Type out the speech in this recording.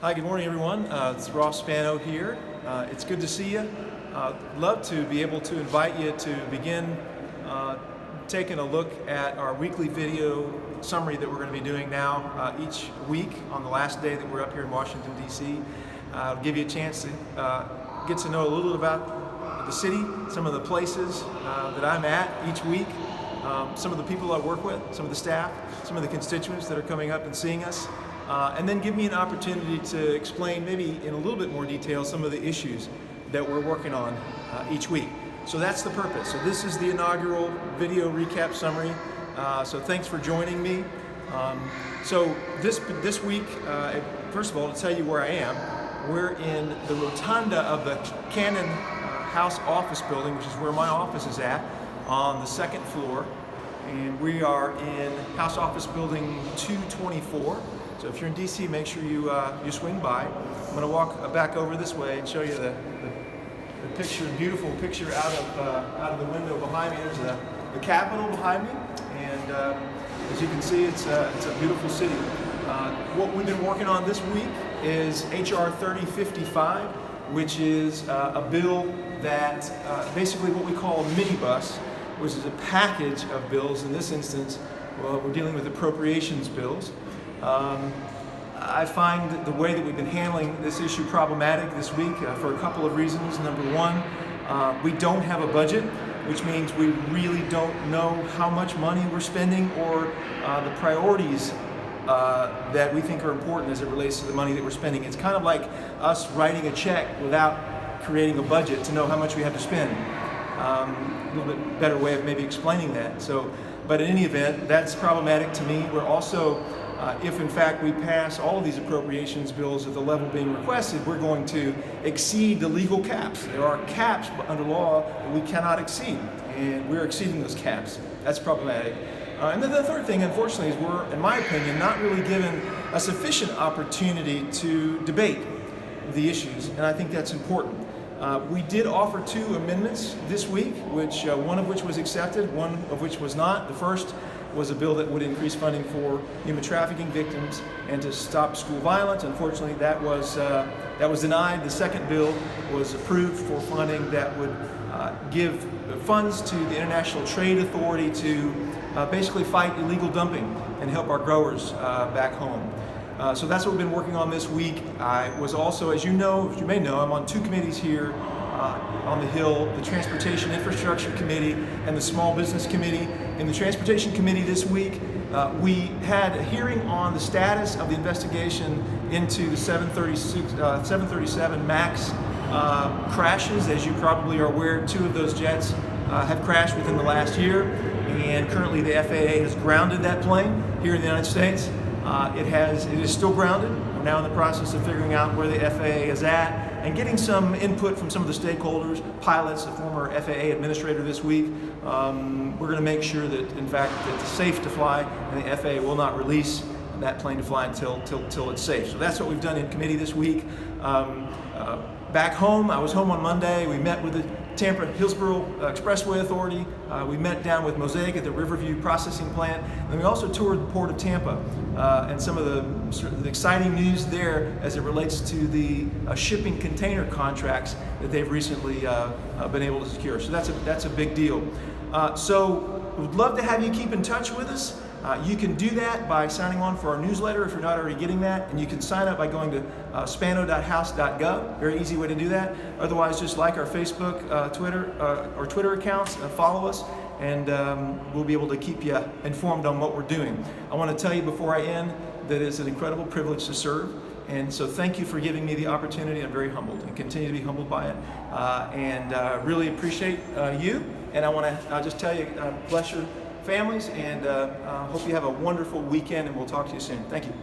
Hi, good morning everyone. It's Ross Spano here. It's good to see you. Love to be able to invite you to begin taking a look at our weekly video summary that we're going to be doing now each week on the last day that we're up here in Washington, D.C. Give you a chance to get to know a little bit about the city, some of the places that I'm at each week, some of the people I work with, some of the staff, some of the constituents that are coming up and seeing us. And then give me an opportunity to explain maybe in a little bit more detail some of the issues that we're working on each week. So that's the purpose. So this is the inaugural video recap summary. So thanks for joining me. So this week, first of all, to tell you where I am, we're in the rotunda of the Cannon House office building, which is where my office is at, on the second floor. And we are in House Office Building 224. So if you're in DC, make sure you swing by. I'm going to walk back over this way and show you the picture, beautiful picture out of the window behind me. There's the Capitol behind me, and as you can see, it's a beautiful city. What we've been working on this week is HR 3055, which is a bill that basically what we call a minibus, which is a package of bills. In this instance, well, we're dealing with appropriations bills. I find the way that we've been handling this issue problematic this week for a couple of reasons. Number one, we don't have a budget, which means we really don't know how much money we're spending or the priorities that we think are important as it relates to the money that we're spending. It's kind of like us writing a check without creating a budget to know how much we have to spend. A little bit better way of maybe explaining that. But in any event, that's problematic to me. We're also if in fact we pass all of these appropriations bills at the level being requested, we're going to exceed the legal caps. There are caps under law that we cannot exceed, and we're exceeding those caps. That's problematic. And then the third thing, unfortunately, is we're, in my opinion, not really given a sufficient opportunity to debate the issues, and I think that's important. We did offer 2 amendments this week, which one of which was accepted, one of which was not. The first was a bill that would increase funding for human trafficking victims and to stop school violence. Unfortunately, that was denied. The second bill was approved for funding that would give funds to the International Trade Authority to basically fight illegal dumping and help our growers back home. So that's what we've been working on this week. I was also, as you may know, I'm on 2 committees here on the Hill, the Transportation Infrastructure Committee and the Small Business Committee. In the Transportation Committee this week, we had a hearing on the status of the investigation into the 737 MAX crashes. As you probably are aware, 2 of those jets have crashed within the last year, and currently the FAA has grounded that plane here in the United States. It is still grounded. We're now in the process of figuring out where the FAA is at and getting some input from some of the stakeholders, pilots, a former FAA administrator this week. We're going to make sure that, in fact, that it's safe to fly, and the FAA will not release that plane to fly until it's safe. So that's what we've done in committee this week. Back home, I was home on Monday. We met with the Tampa-Hillsborough Expressway Authority. We met down with Mosaic at the Riverview processing plant. And we also toured the Port of Tampa and some of the exciting news there as it relates to the shipping container contracts that they've recently been able to secure. So that's a big deal. So we'd love to have you keep in touch with us. You can do that by signing on for our newsletter if you're not already getting that, and you can sign up by going to spano.house.gov. Very easy way to do that. Otherwise, just like our Facebook, Twitter accounts, follow us, and we'll be able to keep you informed on what we're doing. I want to tell you before I end that it's an incredible privilege to serve, and so thank you for giving me the opportunity. I'm very humbled and continue to be humbled by it, and really appreciate you. And I want to just tell you, bless your families, and hope you have a wonderful weekend, and we'll talk to you soon. Thank you.